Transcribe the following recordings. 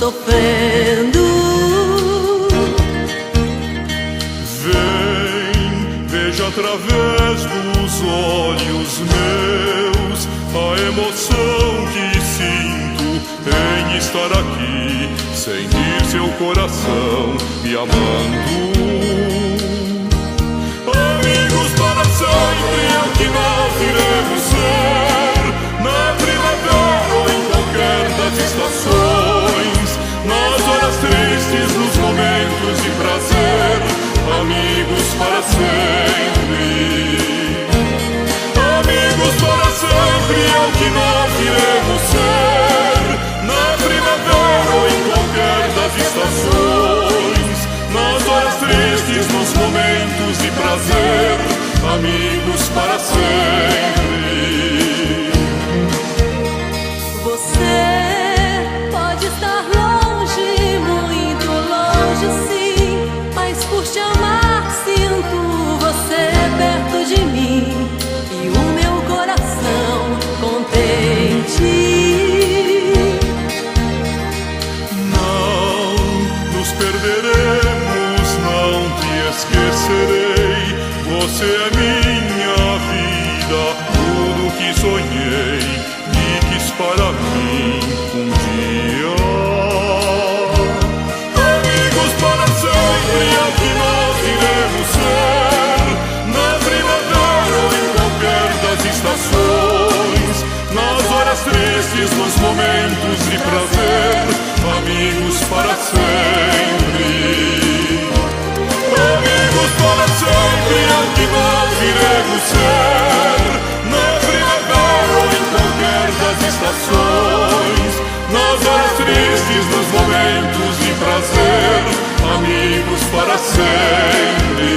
sofrendo. Vem, veja através dos olhos meus a emoção que sinto em estar aqui, sentir seu coração me amando. Amigos para sempre é o que nós iremos ser, na primavera ou em qualquer das estações, nas horas tristes, nos momentos de prazer, amigos para sempre. Amigos para sempre é o que nós iremos ser, na primavera ou em qualquer das estações, nas horas tristes, nos momentos de prazer, amigos para sempre. Você pode estar longe, muito longe sim, mas por te amar sinto você perto de mim e o meu coração contente. Não nos perderemos, não te esquecerei. Você é minha vida, tudo que sonhei e quis para mim um dia. Amigos para sempre é o que nós iremos ser, na primavera ou em qualquer das estações, nas horas tristes, nos momentos de prazer, amigos para sempre. Amigos para sempre é o que nós iremos ser, na primavera ou em qualquer das estações, nas horas tristes, nos momentos de prazer, amigos para sempre.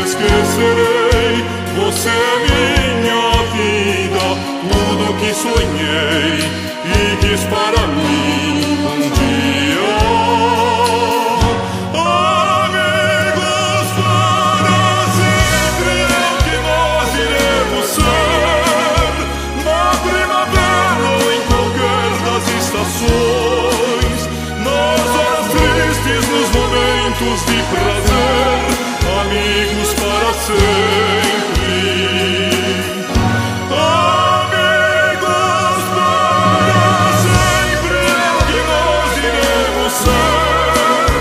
Esquecerei, você é minha vida, tudo que sonhei e quis para mim um dia. Amigos para sempre é o que nós iremos ser, na primavera ou em qualquer das estações, nas horas tristes, nos momentos de prazer, amigos para sempre. Amigos para sempre é o que nós iremos ser,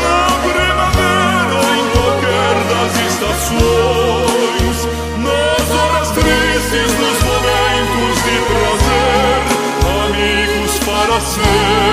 na primavera ou em qualquer das estações, nas horas tristes, nos momentos de prazer, amigos para sempre.